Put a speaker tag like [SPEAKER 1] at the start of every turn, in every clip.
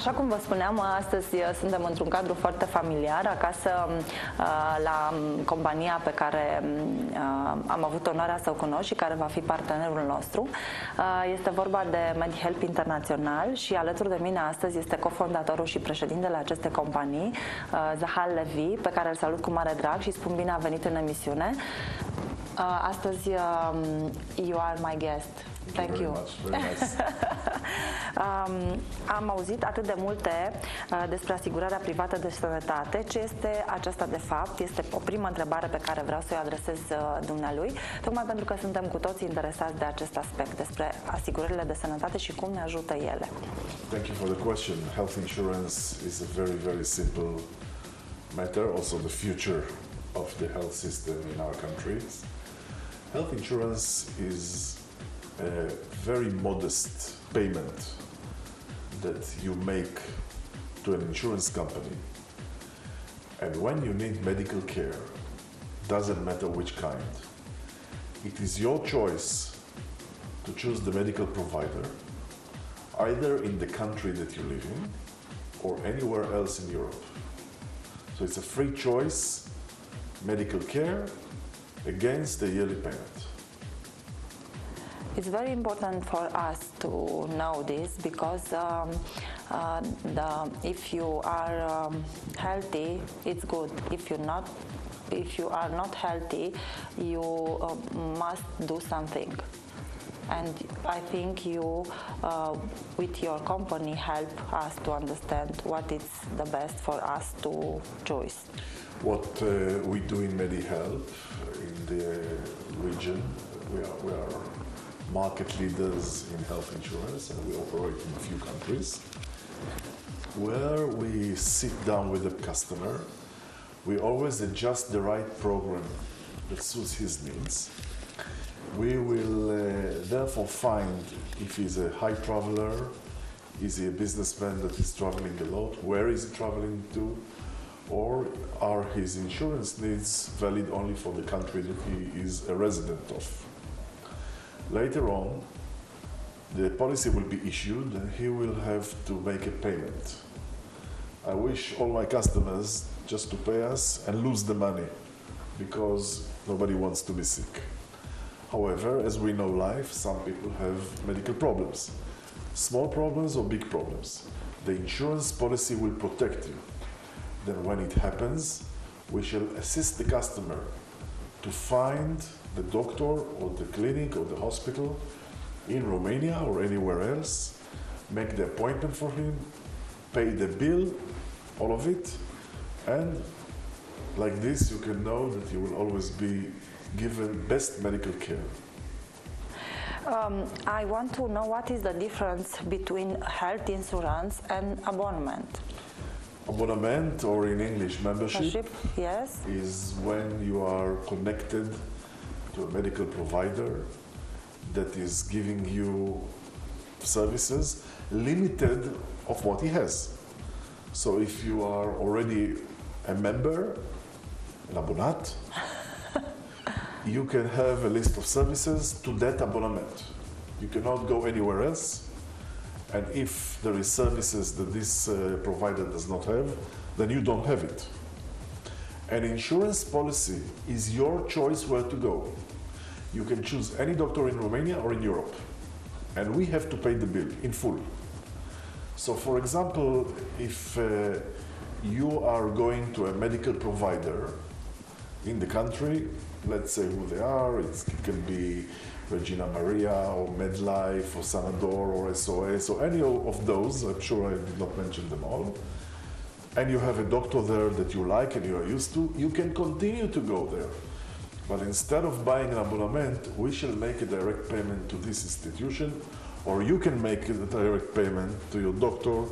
[SPEAKER 1] Așa cum vă spuneam, astăzi suntem într-un cadru foarte familiar, acasă la compania pe care am avut onoarea să o cunosc și care va fi partenerul nostru. Este vorba de MediHelp International și alături de mine astăzi este cofondatorul și președintele acestei companii, Zahal Levy, pe care îl salut cu mare drag și spun bine a venit în emisiune. Astăzi, you are my guest. Thank you. Am auzit atât de multe despre asigurarea privată de sănătate. Ce este aceasta de fapt? Este o primă întrebare pe care vreau să o adresez dumnealui, tocmai pentru că suntem cu toții interesați de acest aspect, despre asigurările de sănătate și cum ne ajută ele.
[SPEAKER 2] Thank you for the question. Health insurance is a very, very simple matter, also the future of the health system in our countries. Health insurance is a very modest payment that you make to an insurance company, and when you need medical care, doesn't matter which kind, it is your choice to choose the medical provider either in the country that you live in or anywhere else in Europe. So it's a free choice medical care against a yearly payment.
[SPEAKER 1] It's very important for us to know this because if you are healthy, it's good. If you are not healthy, you must do something. And I think you, with your company, help us to understand what is the best for us to choose.
[SPEAKER 2] What we do in MediHelp in the region, we are market leaders in health insurance, and we operate in a few countries, where we sit down with the customer. We always adjust the right program that suits his needs. We will therefore find if he's a high traveler, is he a businessman that is traveling a lot, where is he traveling to, or are his insurance needs valid only for the country that he is a resident of. Later on, the policy will be issued and he will have to make a payment. I wish all my customers just to pay us and lose the money, because nobody wants to be sick. However, as we know life, some people have medical problems. Small problems or big problems. The insurance policy will protect you. Then when it happens, we shall assist the customer to find the doctor or the clinic or the hospital in Romania or anywhere else, make the appointment for him, pay the bill, all of it, and like this you can know that you will always be given best medical care.
[SPEAKER 1] I want to know what is the difference between health insurance and abonnement.
[SPEAKER 2] Abonnement, or in English membership,
[SPEAKER 1] yes,
[SPEAKER 2] is when you are connected to a medical provider that is giving you services limited of what he has. So if you are already a member, an abonat, you can have a list of services to that abonnement. You cannot go anywhere else. And if there is services that this provider does not have, then you don't have it. An insurance policy is your choice where to go. You can choose any doctor in Romania or in Europe, and we have to pay the bill in full. So for example, if you are going to a medical provider in the country, let's say who they are, it can be Regina Maria or MedLife or Sanador or SOS or any of those, I'm sure I did not mention them all, and you have a doctor there that you like and you are used to, you can continue to go there. But instead of buying an abonnement, we shall make a direct payment to this institution, or you can make a direct payment to your doctor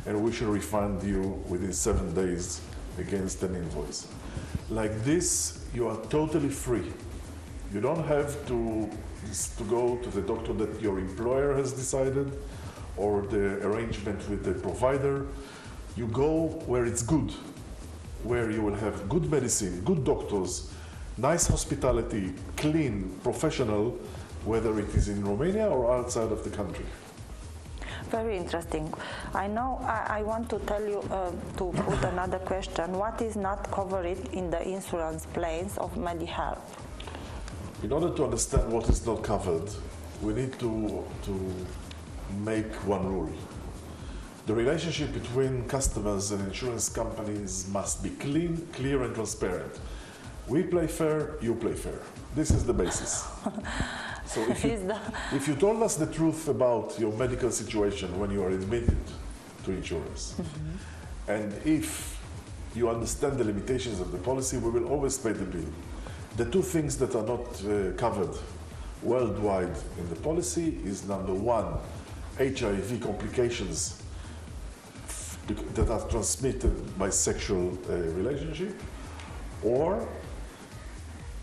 [SPEAKER 2] and we shall refund you within 7 days against an invoice. Like this, you are totally free. You don't have to go to the doctor that your employer has decided or the arrangement with the provider. You go where it's good, where you will have good medicine, good doctors, nice hospitality, clean, professional, whether it is in Romania or outside of the country.
[SPEAKER 1] Very interesting. I know I want to tell you, to put another question. What is not covered in the insurance plans of MediHelp?
[SPEAKER 2] In order to understand what is not covered, we need to make one rule. The relationship between customers and insurance companies must be clean, clear and transparent. We play fair, you play fair. This is the basis. So if you told us the truth about your medical situation when you are admitted to insurance, and if you understand the limitations of the policy, we will always pay the bill. The two things that are not covered worldwide in the policy is number one, HIV complications that are transmitted by sexual relationship, or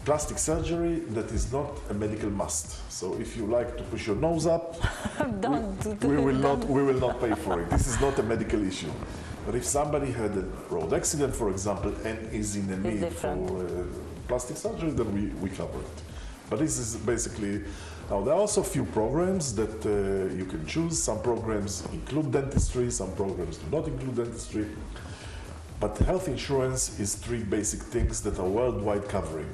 [SPEAKER 2] plastic surgery that is not a medical must. So if you like to push your nose up, we will not pay for it. This is not a medical issue. But if somebody had a road accident, for example, and is in a need for plastic surgery, then we cover it. But this is basically, now there are also a few programs that you can choose. Some programs include dentistry, some programs do not include dentistry. But health insurance is three basic things that are worldwide covering.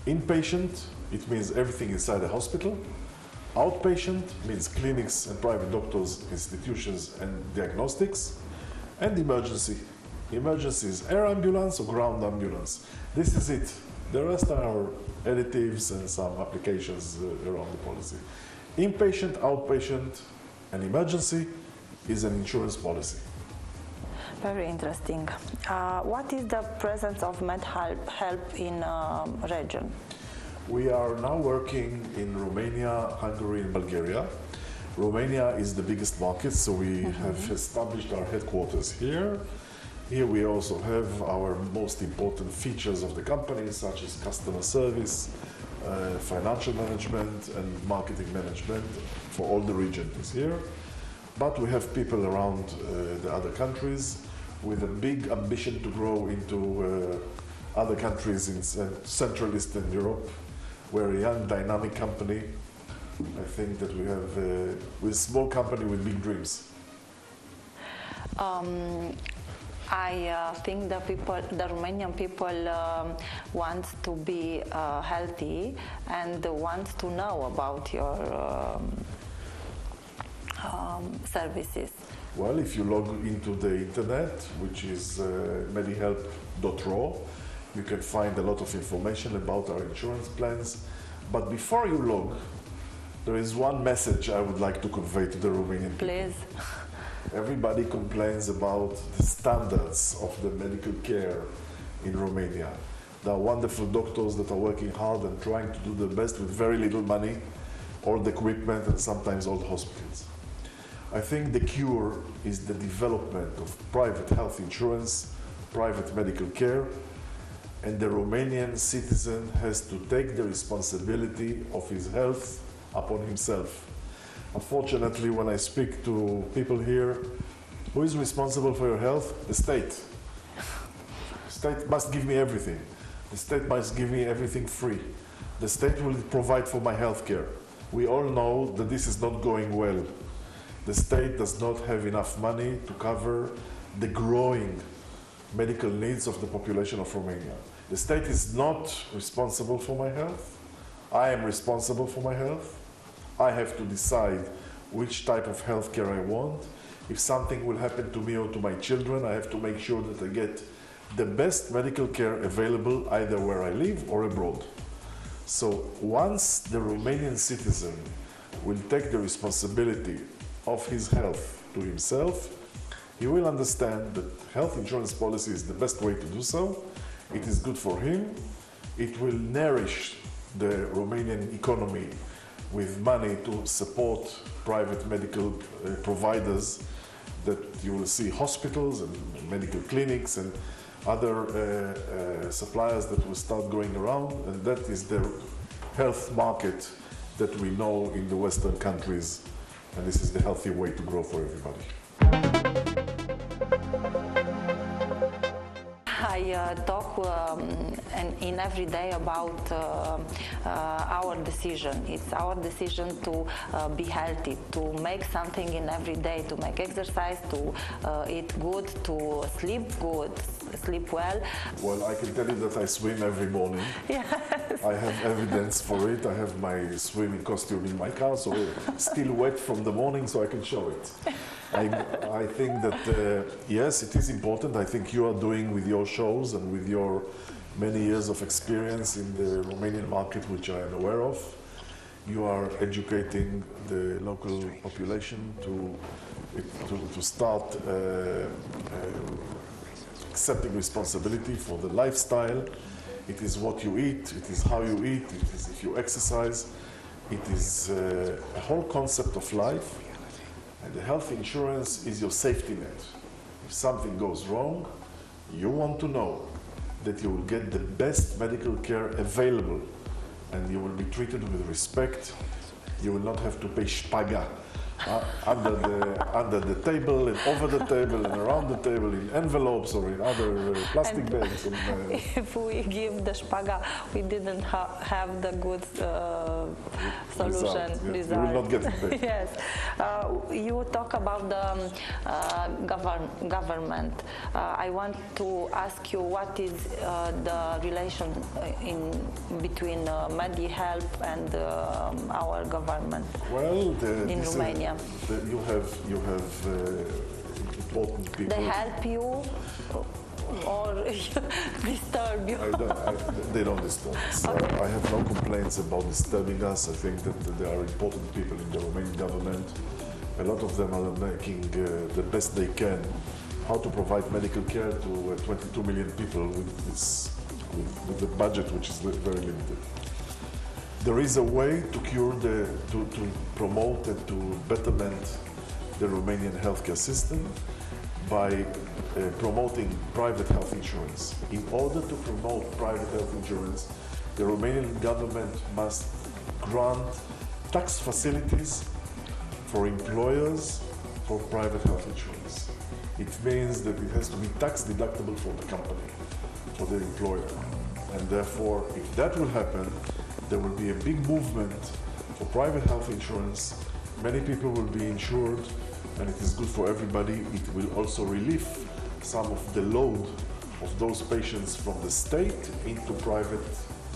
[SPEAKER 2] Inpatient, it means everything inside the hospital. Outpatient means clinics and private doctors, institutions and diagnostics. And emergency. Emergency is air ambulance or ground ambulance. This is it. The rest are additives and some applications around the policy. Inpatient, outpatient, and emergency is an insurance policy.
[SPEAKER 1] Very interesting. What is the presence of MediHelp in region?
[SPEAKER 2] We are now working in Romania, Hungary, and Bulgaria. Romania is the biggest market, so we have established our headquarters here. Here we also have our most important features of the company, such as customer service, financial management, and marketing management for all the regions here. But we have people around the other countries with a big ambition to grow into other countries in Central Eastern Europe. We're a young, dynamic company. I think that we're a small company with big dreams.
[SPEAKER 1] I think the Romanian people want to be healthy and want to know about your services.
[SPEAKER 2] Well, if you log into the internet, which is medihelp.ro, you can find a lot of information about our insurance plans. But before you log, there is one message I would like to convey to the Romanian people.
[SPEAKER 1] Please.
[SPEAKER 2] Everybody complains about the standards of the medical care in Romania. There are wonderful doctors that are working hard and trying to do the best with very little money, old equipment, and sometimes old hospitals. I think the cure is the development of private health insurance, private medical care, and the Romanian citizen has to take the responsibility of his health upon himself. Unfortunately, when I speak to people here, who is responsible for your health? The state. The state must give me everything. The state must give me everything free. The state will provide for my health care. We all know that this is not going well. The state does not have enough money to cover the growing medical needs of the population of Romania. The state is not responsible for my health. I am responsible for my health. I have to decide which type of health care I want. If something will happen to me or to my children, I have to make sure that I get the best medical care available either where I live or abroad. So once the Romanian citizen will take the responsibility of his health to himself, he will understand that health insurance policy is the best way to do so. It is good for him. It will nourish the Romanian economy with money to support private medical providers, that you will see hospitals and medical clinics and other suppliers that will start going around, and that is the health market that we know in the Western countries, and this is the healthy way to grow for everybody.
[SPEAKER 1] I talk talk in every day about our decision. It's our decision to be healthy, to make something in every day, to make exercise, to eat good, to sleep good, sleep well.
[SPEAKER 2] Well, I can tell you that I swim every morning.
[SPEAKER 1] Yes.
[SPEAKER 2] I have evidence for it. I have my swimming costume in my car, so it's still wet from the morning, so I can show it. I think that, yes, it is important. I think you are doing with your shows and with your many years of experience in the Romanian market, which I am aware of. You are educating the local population to start accepting responsibility for the lifestyle. It is what you eat, it is how you eat, it is if you exercise. It is a whole concept of life. And the health insurance is your safety net. If something goes wrong, you want to know that you will get the best medical care available and you will be treated with respect. You will not have to pay špaga under the table and over the table and around the table in envelopes or in other plastic bags.
[SPEAKER 1] If we give the špaga, we didn't have the good solution.
[SPEAKER 2] Result. You will not get it back.
[SPEAKER 1] Yes. You talk about the government. I want to ask you what is the relation between MediHelp and our government in Romania?
[SPEAKER 2] You have important people.
[SPEAKER 1] They help you or disturb you?
[SPEAKER 2] They don't disturb us. Okay. I have no complaints about disturbing us. I think that there are important people in the Romanian government. A lot of them are making the best they can how to provide medical care to 22 million people with the budget which is very limited. There is a way to to promote and to betterment the Romanian healthcare system by promoting private health insurance. In order to promote private health insurance, the Romanian government must grant tax facilities for employers for private health insurance. It means that it has to be tax deductible for the company, for the employer. And therefore, if that will happen, there will be a big movement for private health insurance. Many people will be insured, and it is good for everybody. It will also relieve some of the load of those patients from the state into private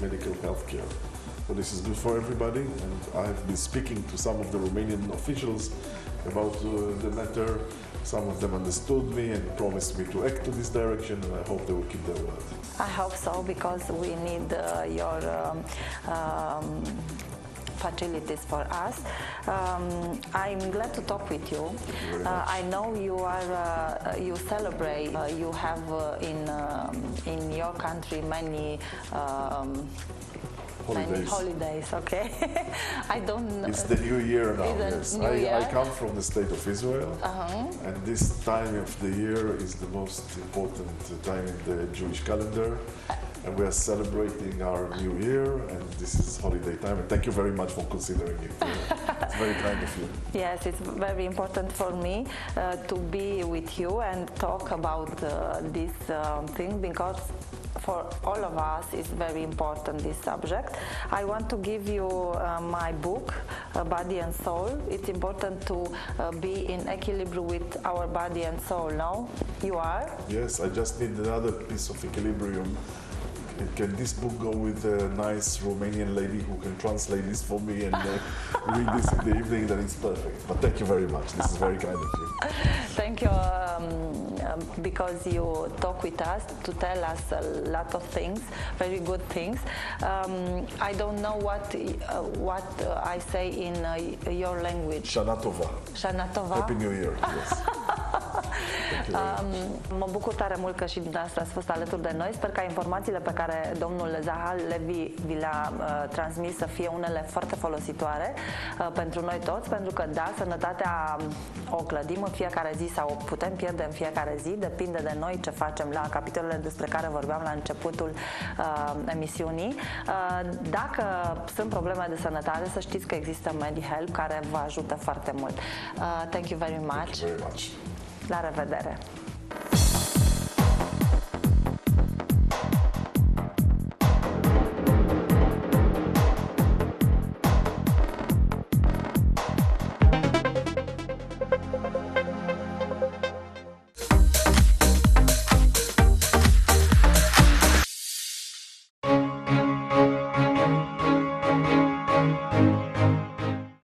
[SPEAKER 2] medical health care. So this is good for everybody, and I have been speaking to some of the Romanian officials about the matter. Some of them understood me and promised me to act to this direction, and I hope they will keep their word.
[SPEAKER 1] I hope so, because we need your facilities for us. I'm glad to talk with you. I know you celebrate. You have in your country many holidays. Okay. I don't know.
[SPEAKER 2] It's the new year now. Yes. I come from the state of Israel, and this time of the year is the most important time in the Jewish calendar. And we are celebrating our new year, and this is holiday time. And thank you very much for considering it. It's very kind of you.
[SPEAKER 1] Yes, it's very important for me to be with you and talk about this thing, because for all of us it's very important, this subject. I want to give you my book, Body and Soul. It's important to be in equilibrium with our body and soul, no? You are?
[SPEAKER 2] Yes, I just need another piece of equilibrium. Can this book go with a nice Romanian lady who can translate this for me and read this in the evening? Then it's perfect. But thank you very much. This is very kind of you.
[SPEAKER 1] Thank you, because you talk with us to tell us a lot of things, very good things. I don't know what I say in your language.
[SPEAKER 2] Shana Tova.
[SPEAKER 1] Shana Tova.
[SPEAKER 2] Happy New Year. Yes.
[SPEAKER 1] Mă bucur tare mult că și dumneavoastră ați fost alături de noi. Sper ca informațiile pe care domnul Zahal Levy vi le-a transmis să fie unele foarte folositoare pentru noi toți, pentru că da, sănătatea o clădim în fiecare zi sau o putem pierde în fiecare zi, depinde de noi ce facem la capitolele despre care vorbeam la începutul emisiunii. Dacă sunt probleme de sănătate, să știți că există MediHelp care vă ajută foarte mult. Thank you very much.
[SPEAKER 2] Thank you very much.
[SPEAKER 1] La revedere!